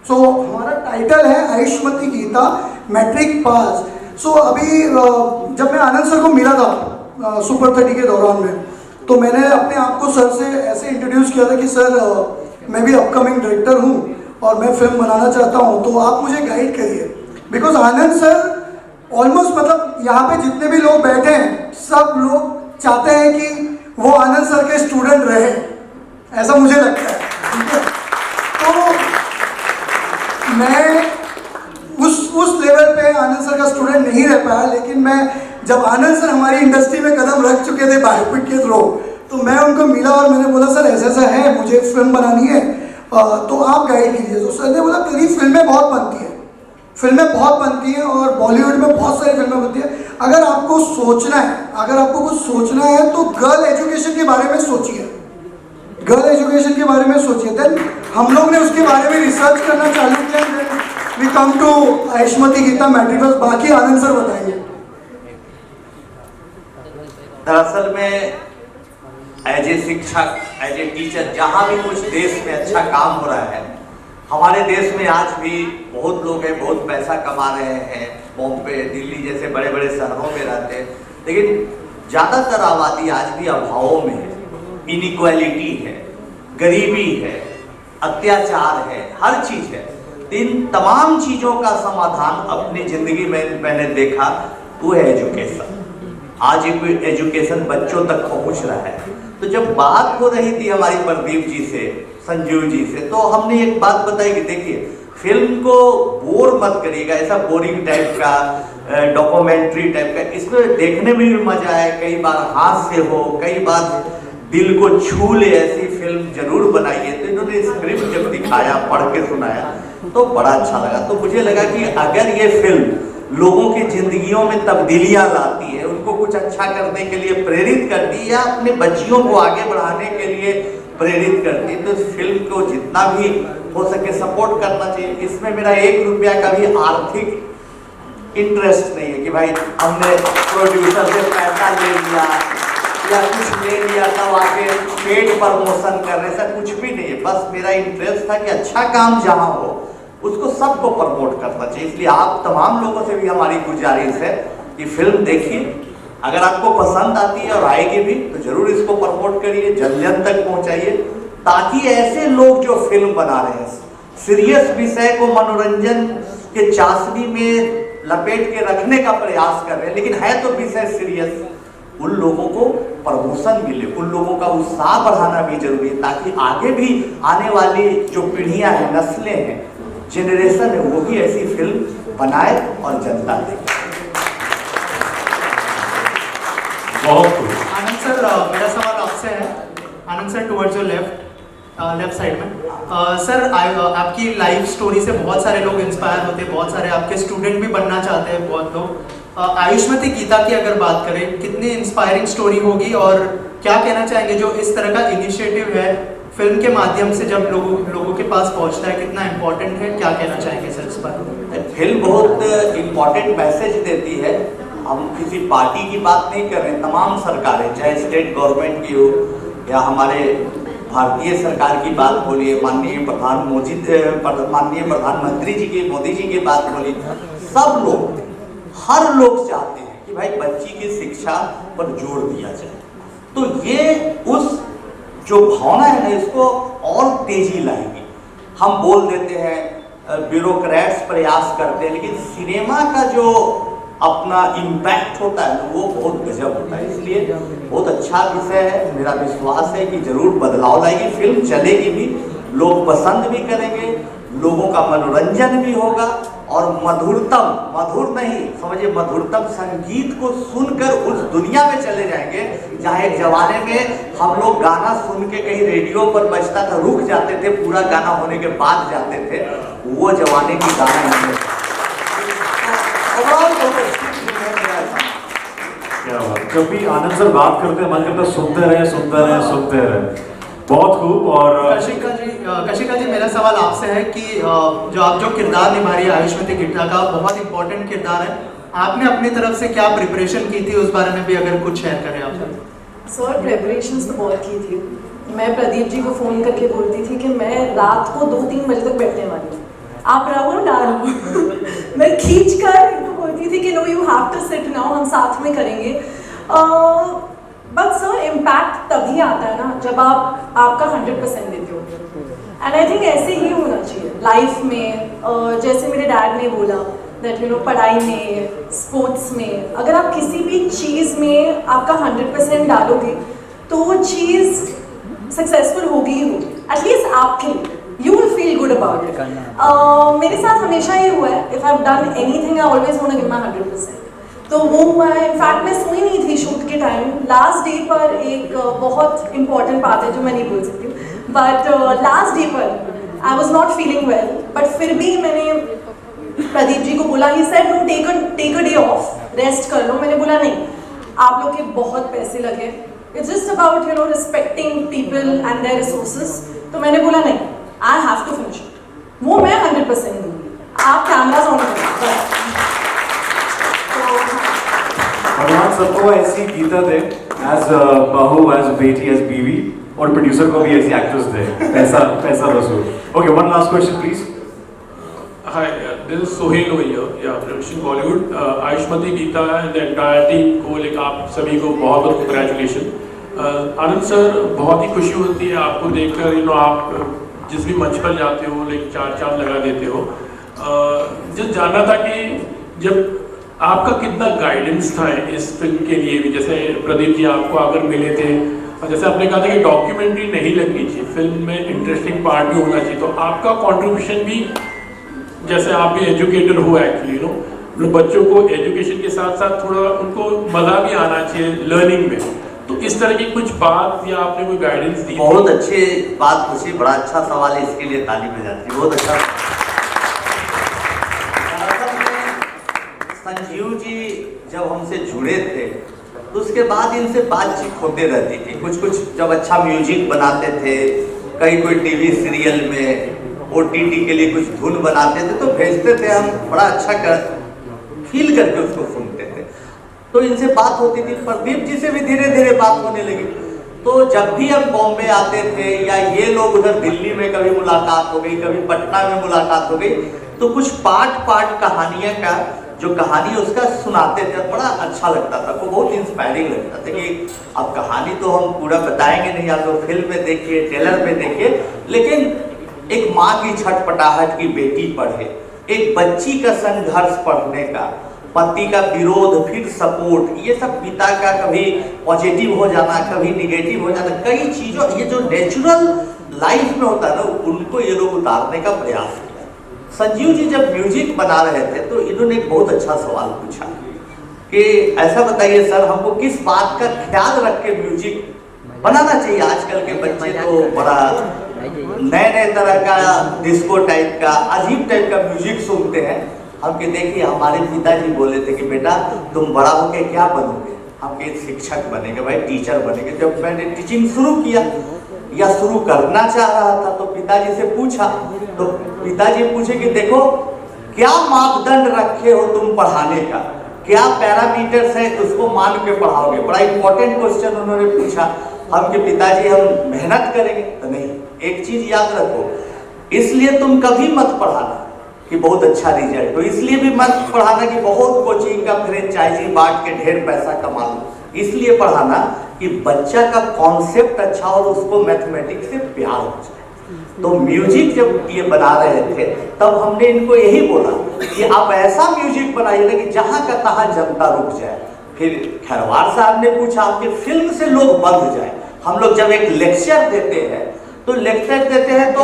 So हमारा टाइटल है आयुष्मती गीता मैट्रिक पास। सो अभी जब मैं आनंद सर को मिला था सुपर 30 के दौरान में, तो मैंने अपने आप को सर से ऐसे इंट्रोड्यूस किया था कि सर मैं भी अपकमिंग डायरेक्टर हूँ और मैं फिल्म बनाना चाहता हूँ, तो आप मुझे गाइड करिए। बिकॉज आनंद सर ऑलमोस्ट, मतलब यहाँ पे जितने भी लोग बैठे हैं सब लोग चाहते हैं कि वो आनंद सर के स्टूडेंट रहे, ऐसा मुझे लगता है, ठीक है। तो मैं उस लेवल पे आनंद सर का स्टूडेंट नहीं रह पाया, लेकिन मैं जब आनंद सर हमारी इंडस्ट्री में कदम रख चुके थे बायोपिक के थ्रू, तो मैं उनको मिला और मैंने बोला सर ऐसा ऐसा है, मुझे एक फिल्म बनानी है, तो आप गाइड कीजिए। तो सर ने बोला तेरी फिल्में बहुत बनती हैं, फिल्में बहुत बनती हैं और बॉलीवुड में बहुत सारी फिल्में बनती हैं, अगर आपको सोचना है, अगर आपको कुछ सोचना है तो गर्ल एजुकेशन के बारे में सोचिए, गर्ल एजुकेशन के बारे में सोचिए। देन हम लोग ने उसके बारे में रिसर्च करना चालू किया, we come to Ayushmati Geeta matric pass. बाकी आनंद सर बताएंगे। दरअसल में एज ए शिक्षक, एज ए टीचर, जहाँ भी कुछ देश में अच्छा काम हो रहा है, हमारे देश में आज भी बहुत लोग हैं, बहुत पैसा कमा रहे हैं, बॉम्बे, दिल्ली जैसे बड़े बड़े शहरों में रहते हैं, लेकिन ज़्यादातर आबादी आज भी अभावों में है, इनइक्वालिटी है, गरीबी है, अत्याचार है, हर चीज़ है। इन तमाम चीज़ों का समाधान अपनी ज़िंदगी में मैंने देखा, वो है एजुकेशन। आज एजुकेशन बच्चों तक पहुंच रहा है। तो जब बात हो रही थी हमारी प्रदीप जी से, संजीव जी से, तो हमने एक बात बताई कि देखिए फिल्म को बोर मत करिएगा, ऐसा बोरिंग टाइप का, डॉक्यूमेंट्री टाइप का, इसमें देखने में भी मजा आए, कई बार हास्य हो, कई बार दिल को छू ले, ऐसी फिल्म जरूर बनाइए। तो इन्होंने स्क्रिप्ट जब दिखाया, पढ़ के सुनाया, तो बड़ा अच्छा लगा। तो मुझे लगा कि अगर ये फिल्म लोगों की जिंदगियों में तब्दीलियां लाती है, उनको कुछ अच्छा करने के लिए प्रेरित करती है या अपने बच्चियों को आगे बढ़ाने के लिए प्रेरित करती है। तो इस फिल्म को जितना भी हो सके सपोर्ट करना चाहिए। इसमें मेरा 1 रुपया का भी आर्थिक इंटरेस्ट नहीं है कि भाई हमने प्रोड्यूसर से पैसा ले लिया या कुछ ले लिया तब आके पेड प्रमोशन कर रहे, ऐसा कुछ भी नहीं है। बस मेरा इंटरेस्ट था कि अच्छा काम जहाँ हो उसको सबको प्रमोट करना चाहिए। इसलिए आप तमाम लोगों से भी हमारी गुजारिश है कि फिल्म देखिए, अगर आपको पसंद आती है और आएगी भी तो जरूर इसको प्रमोट करिए, जन जन तक पहुंचाइए, ताकि ऐसे लोग जो फिल्म बना रहे हैं सीरियस विषय को मनोरंजन के चाशनी में लपेट के रखने का प्रयास कर रहे हैं, लेकिन है तो विषय सीरियस, उन लोगों को प्रमोशन मिले, उन लोगों का उत्साह बढ़ाना भी जरूरी है, ताकि आगे भी आने वाली जो पीढ़ियां हैं, नस्लें हैं, जनरेशन है, वो भी ऐसी फिल्म बनाए और जनता देखे। बहुत खूब। आनंद सर, मेरा सवाल आपसे है। Anand sir, towards your left side में। सर, आपकी लाइफ स्टोरी से बहुत सारे लोग इंस्पायर होते हैं, बहुत सारे आपके स्टूडेंट भी बनना चाहते हैं बहुत लोग। आयुष्मती गीता की अगर बात करें, कितनी इंस्पायरिंग स्टोरी होगी और क्या कहना चाहेंगे जो इस तरह का इनिशिएटिव है फिल्म के माध्यम से जब लोगों के पास पहुंचता है, कितना इम्पोर्टेंट है, क्या कहना चाहेंगे सर इस पर? फिल्म बहुत इम्पोर्टेंट मैसेज देती है। हम किसी पार्टी की बात नहीं कर रहे, तमाम सरकारें, चाहे स्टेट गवर्नमेंट की हो या हमारे भारतीय सरकार की बात बोलिए, माननीय प्रधानमंत्री जी की, मोदी जी की बात बोलिए, सब लोग, हर लोग चाहते हैं कि भाई बच्ची की शिक्षा पर जोर दिया जाए। तो ये उस जो भावना है ना, इसको और तेजी लाएगी। हम बोल देते हैं, ब्यूरोक्रेट्स प्रयास करते हैं, लेकिन सिनेमा का जो अपना इम्पैक्ट होता है ना, वो बहुत गजब होता है। इसलिए बहुत अच्छा विषय है, मेरा विश्वास है कि जरूर बदलाव लाएगी, फिल्म चलेगी भी, लोग पसंद भी करेंगे, लोगों का मनोरंजन भी होगा और मधुरतम, मधुर नहीं समझिए, मधुरतम संगीत को सुनकर उस दुनिया में चले जाएंगे जहाँ एक जमाने में हम लोग गाना सुन के कहीं रेडियो पर बजता था, रुक जाते थे, पूरा गाना होने के बाद जाते थे, वो जमाने की गाना नहीं है। क्या बात, जब भी आनंद सर बात करते हैं मन करता है सुनते रहे, सुनते रहे, सुनते रहे। बहुत खूब। और कशिका जी, मेरा सवाल आपसे है कि जो आप जो किरदार निभा रही है आयुष्मती गीता का, बहुत इंपॉर्टेंट किरदार है, आपने अपनी तरफ से क्या प्रिपरेशन की थी, उस बारे में भी अगर कुछ शेयर करें आप। सर, प्रिपरेशंस तो बहुत की थी। मैं प्रदीप जी को फ़ोन करके बोलती थी कि मैं रात को 2-3 बजे तक बैठने वाली हूँ, आप रहो ना रहो। मैं खींच कर इनको बोलती थी कि no, you have to sit now, हम साथ में करेंगे। बट सर, इम्पैक्ट तभी आता है ना जब आप आपका 100% देते हो। एंड आई थिंक ऐसे ही होना चाहिए लाइफ में। जैसे मेरे डैड ने बोला दैट यू नो, पढ़ाई में, स्पोर्ट्स में, अगर आप किसी भी चीज़ में आपका 100% डालोगे तो वो चीज़ सक्सेसफुल होगी ही होगी, एटलीस्ट आपके लिए। You will feel good about it. मेरे साथ हमेशा ये हुआ है, if I've done anything, I always want to give my 100%. तो वो हुआ है। इनफैक्ट मैं सोई नहीं थी शूट के टाइम। लास्ट डे पर एक बहुत इंपॉर्टेंट बात है जो मैं नहीं बोल सकती हूँ, बट लास्ट डे पर I was not feeling well, but फिर भी मैंने प्रदीप जी को बोला, he said no, take a day off, rest कर लो। मैंने बोला नहीं, आप लोग के बहुत पैसे लगे, it's just about you know respecting people and their resources. तो मैंने बोला नहीं, I have to finish it, वो मैं 100% दूंगी, आप कैमरास ऑन करें। भगवान सबको ऐसी गीता दे, एज बहू, एज बेटी, एज बीवी, और प्रोड्यूसर को भी ऐसी एक्ट्रेस दे, पैसा वसूल। Okay, one last question please. Hi, this is Sohail over here, Revolution Bollywood. Ayushmati Geeta and the entire team को लेकर आप सभी को बहुत बहुत कंग्रेचुलेशन। आनंद सर, बहुत ही खुशी होती है आपको देखकर, यू नो, आप जिस भी मंच पर जाते हो लाइक 4 चांद लगा देते हो। जब जानना था कि जब आपका कितना गाइडेंस था इस फिल्म के लिए भी, जैसे प्रदीप जी आपको आकर मिले थे और जैसे आपने कहा था कि डॉक्यूमेंट्री नहीं लगनी चाहिए, फिल्म में इंटरेस्टिंग पार्ट भी होना चाहिए, तो आपका कॉन्ट्रीब्यूशन भी, जैसे आप भी एजुकेटर हो एक्चुअली, यू नो, बच्चों को एजुकेशन के साथ साथ थोड़ा उनको मज़ा भी आना चाहिए लर्निंग में, तो इस तरह की कुछ बात या आपने कोई गाइडेंस दी? बहुत अच्छी बात पूछी, बड़ा अच्छा सवाल है, इसके लिए ताली बजाती है, बहुत अच्छा। संजीव जी जब हमसे जुड़े थे तो उसके बाद इनसे बातचीत होते रहती थी। कुछ कुछ जब अच्छा म्यूजिक बनाते थे, कहीं कोई टीवी सीरियल में OTT के लिए कुछ धुन बनाते थे तो भेजते थे, हम बड़ा अच्छा फील करके उसको सुनते थे। तो इनसे बात होती थी। प्रदीप जी से भी धीरे धीरे बात होने लगी। तो जब भी हम बॉम्बे आते थे या ये लोग उधर दिल्ली में कभी मुलाकात हो गई, कभी पटना में मुलाकात हो गई, तो कुछ पार्ट कहानियां का जो कहानी उसका सुनाते थे, बड़ा अच्छा लगता था। तो बहुत इंस्पायरिंग लगता था कि अब कहानी तो हम पूरा बताएंगे नहीं, आप लोग फिल्म में देखिए, ट्रेलर में देखिए, लेकिन एक माँ की छटपटाहट की बेटी पढ़े, एक बच्ची का संघर्ष पढ़ने का, पति का विरोध फिर सपोर्ट, ये सब पिता का कभी पॉजिटिव हो जाना, कभी निगेटिव हो जाना, कई चीजों, ये जो नेचुरल लाइफ में होता है ना, उनको ये लोग उतारने का प्रयास किया। संजीव जी जब म्यूजिक बना रहे थे तो इन्होंने एक बहुत अच्छा सवाल पूछा कि ऐसा बताइए सर, हमको किस बात का ख्याल रख के म्यूजिक बनाना चाहिए? आजकल के बच्चे तो बड़ा नए तरह का डिस्को टाइप का, अजीब टाइप का म्यूजिक सुनते हैं। हम के देखिए, हमारे पिताजी बोले थे कि बेटा तुम बड़ा होके क्या बनोगे? हम के शिक्षक बनेंगे भाई, टीचर बनेंगे। जब मैंने टीचिंग शुरू किया या शुरू करना चाह रहा था तो पिताजी से पूछा, तो पिताजी पूछे कि देखो क्या मापदंड रखे हो तुम पढ़ाने का, क्या पैरामीटर्स है उसको मान के पढ़ाओगे? बड़ा इंपॉर्टेंट क्वेश्चन उन्होंने पूछा। हम के पिताजी हम मेहनत करेंगे तो नहीं, एक चीज याद रखो, इसलिए तुम कभी मत पढ़ाना कि बहुत अच्छा रिजल्ट हो, इसलिए भी मत पढ़ाना कि बहुत कोचिंग का फ्रेंचाइजी बांट के ढेर पैसा कमा लो, इसलिए पढ़ाना कि बच्चा का कॉन्सेप्ट अच्छा और उसको मैथमेटिक्स से प्यार हो जाए। तो म्यूजिक जब ये बना रहे थे तब हमने इनको यही बोला कि आप ऐसा म्यूजिक बनाइए ना कि जहां का तहां जनता रुक जाए। फिर खैरवार साहब ने पूछा आपके फिल्म से लोग बंध जाए। हम लोग जब एक लेक्चर देते हैं तो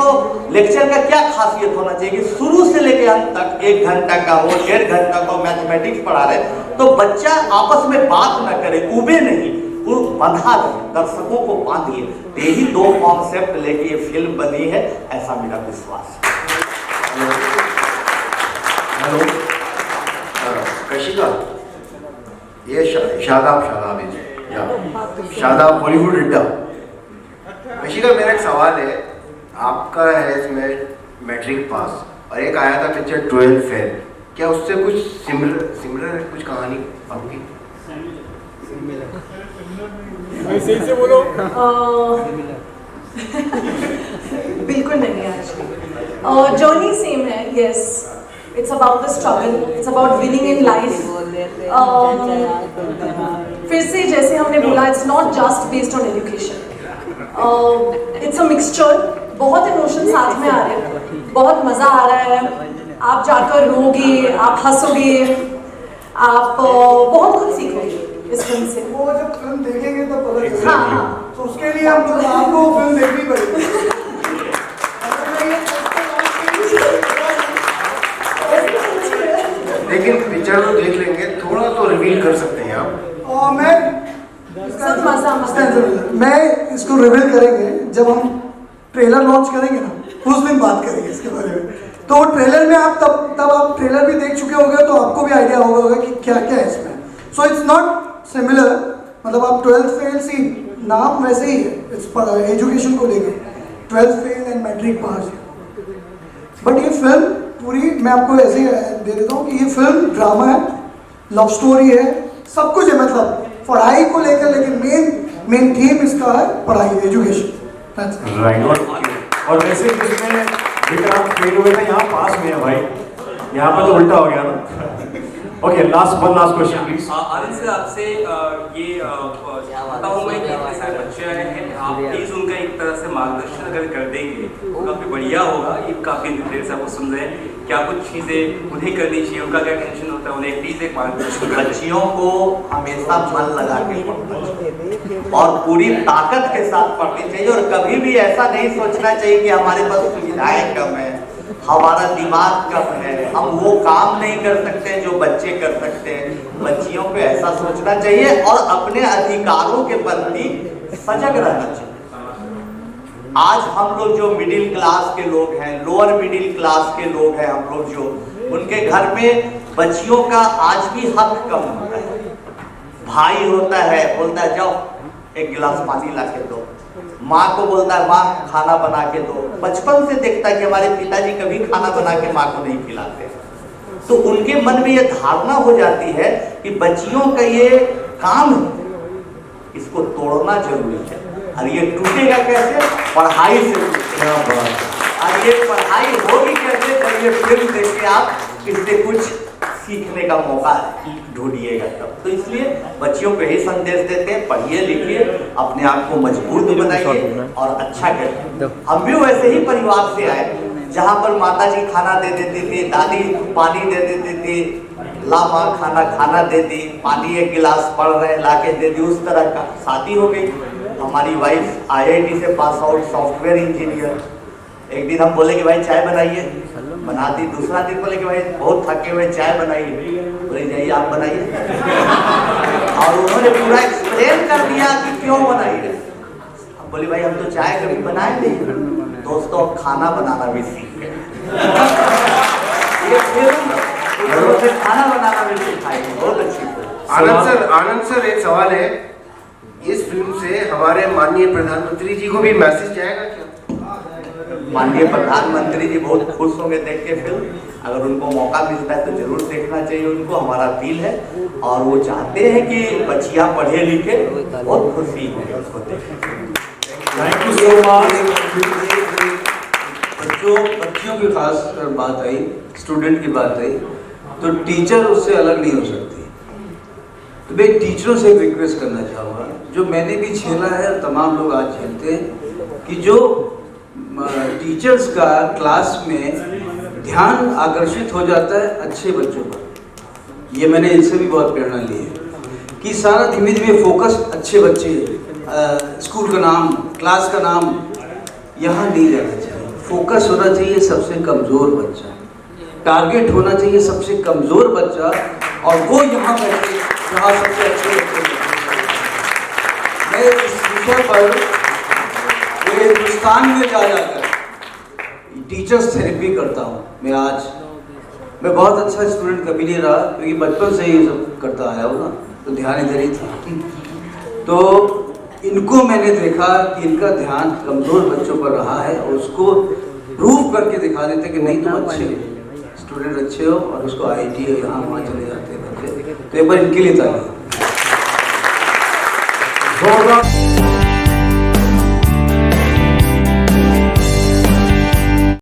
लेक्चर का क्या खासियत होना चाहिए कि शुरू से लेकर अंत तक 1 घंटा का हो, 1.5 घंटा का मैथमेटिक्स पढ़ा रहे तो बच्चा आपस में बात ना करे, उबे नहीं, वो बंधा रहे, दर्शकों को बांधिए। यही 2 कॉन्सेप्ट लेके ये फिल्म बनी है, ऐसा मेरा विश्वास है। हेलो कशिका, ये शादाब बॉलीवुड अड्डा। कशिका, मेरा एक सवाल है, आपका है इसमें मैट्रिक पास और एक आया था पिक्चर 12 फेल, क्या उससे कुछ सिमिलर है कुछ कहानी आपकी? सही से बोलो। बिल्कुल नहीं है, जर्नी सेम है। Yes, it's about the struggle, it's about winning in life. फिर से जैसे हमने बोला, it's not just based on education, it's a mixture. बहुत इमोशन साथ में आ रहे हैं, बहुत मज़ा आ रहा है, आप जाकर रोगे, आप हंसोगे, आप बहुत कुछ सीखोगे इस फिल्म से। वो जब फिल्म देखेंगे तो पता चलेगा। हाँ। तो उसके लिए आपको फिल्म देखनी पड़ेगी। लेकिन पिक्चर तो देख लेंगे, थोड़ा तो रिवील कर सकते हैं आप। मैं इसको रिवील करेंगे जब हम ट्रेलर लॉन्च करेंगे ना, उस दिन बात करेंगे इसके बारे में। तो ट्रेलर में आप तब आप ट्रेलर भी देख चुके होंगे तो आपको भी आइडिया होगा कि क्या क्या है इसमें। सो इट्स नॉट सिमिलर, मतलब आप 12th फेल सी नाम वैसे ही है, इट्स एजुकेशन को लेकर 12th fail and matric pass. But ये फिल्म पूरी मैं आपको ऐसे ही दे देता हूँ कि ये फिल्म ड्रामा है, लव स्टोरी है, सब कुछ है, मतलब पढ़ाई को लेकर, लेकिन मेन थीम इसका है पढ़ाई, एजुकेशन। राइट। और वैसे जिसमें विक्रांत फेल हुए थे यहाँ पास में है भाई, यहाँ पर तो उल्टा हो गया ना। Okay, one last question please. Anand sir, आपसे ये बताऊँ मैं कि इतने सारे बच्चे आए हैं, आप प्लीज उनका एक तरह से मार्गदर्शन अगर कर देंगे तो काफी बढ़िया होगा। ये काफी देर से आपको सुन रहे हैं, क्या कुछ चीजें उन्हें करनी चाहिए, उनका क्या टेंशन होता है, उन्हें प्लीज एक मार्गदर्शन। बच्चियों को हमेशा मन लगा के पढ़ना चाहिए और पूरी ताकत के साथ पढ़नी चाहिए, और कभी भी ऐसा नहीं सोचना चाहिए कि हमारे पास सुविधाएं कम है, हमारा दिमाग कम है, हम वो काम नहीं कर सकते जो बच्चे कर सकते हैं। बच्चियों को ऐसा सोचना चाहिए और अपने अधिकारों के प्रति सजग रहना चाहिए। आज हम लोग जो मिडिल क्लास के लोग हैं, लोअर मिडिल क्लास के लोग हैं, हम लोग जो उनके घर में बच्चियों का आज भी हक कम होता है। भाई होता है, बोलता है जाओ एक गिलास पानी ला के दो, माँ को बोलता है माँ खाना बना के दो। बचपन से देखता है कि हमारे पिताजी कभी खाना बना के माँ को नहीं खिलाते, तो उनके मन में ये धारणा हो जाती है कि बच्चियों का ये काम है, इसको तोड़ना जरूरी है। और ये टूटेगा कैसे? पढ़ाई से टूटेगा। और ये पढ़ाई होगी कैसे? जब ये फिल्म देख के आप इससे कुछ सीखने का मौका ढूंढिएगा तब। तो इसलिए बच्चियों को यही संदेश देते हैं, पढ़िए लिखिए, अपने आप को मजबूत बनाइए और अच्छा करिए। हम भी वैसे ही परिवार से आए जहाँ पर माता जी खाना दे देती थी, दादी पानी दे देती थी, ला माँ खाना दे दी, पानी एक गिलास पड़ रहे ला के दे दी, उस तरह का। शादी हो गई, हमारी वाइफ IIT से पास आउट, सॉफ्टवेयर इंजीनियर। एक दिन हम बोले कि भाई चाय बनाइए, बना दी। दूसरा दिन बोले कि भाई बहुत थके हुए, चाय बनाइए। बोले जाइए आप बनाइए। और उन्होंने पूरा एक्सप्लेन कर दिया कि क्यों बनाइए। अब बोले भाई हम तो चाय कभी बनाए नहीं। दोस्तों अब खाना बनाना भी सीख गए। ये फिल्म से खाना बनाना भी सिखाएगी, बहुत अच्छी फिल्म। आनंद सर एक सवाल है, इस फिल्म से हमारे माननीय प्रधानमंत्री जी को भी मैसेज जाएगा क्या? माननीय प्रधानमंत्री जी बहुत खुश होंगे देख के फिल्म। अगर उनको मौका मिलता है तो जरूर देखना चाहिए उनको, हमारा अपील है। और वो चाहते हैं कि बच्चियां पढ़े लिखे, बहुत खुशी है उसको देख के। Thank you so much. बच्चियों की खास बात आई, स्टूडेंट की बात आई, तो टीचर उससे अलग नहीं हो सकती। तो मैं टीचरों से एक रिक्वेस्ट करना चाहूँगा, जो मैंने भी झेला है और तमाम लोग आज झेलते हैं, कि जो टीचर्स का क्लास में ध्यान आकर्षित हो जाता है अच्छे बच्चों पर। ये मैंने इनसे भी बहुत प्रेरणा ली है कि सारा धीमे धीमे फोकस अच्छे बच्चे, स्कूल का नाम, क्लास का नाम यहाँ नहीं जाना चाहिए। फोकस होना चाहिए सबसे कमज़ोर बच्चा, टारगेट होना चाहिए सबसे कमज़ोर बच्चा, और वो यहाँ बैठे जहाँ सबसे अच्छे बच्चे। मैं इस विषय पर पूरे हिंदुस्तान में जा जाकर टीचर्स थेरेपी करता हूँ। मैं बहुत अच्छा स्टूडेंट कभी नहीं रहा, क्योंकि बचपन से ही सब करता आया हूँ ना, तो ध्यान इधर ही था। तो इनको मैंने देखा कि इनका ध्यान कमज़ोर बच्चों पर रहा है, और उसको प्रूव करके दिखा देते कि नहीं तुम अच्छे स्टूडेंट, अच्छे हो, और उसको IIT है यहाँ वहाँ चले जाते हैं बच्चे। तो एक बार इनके लिए था।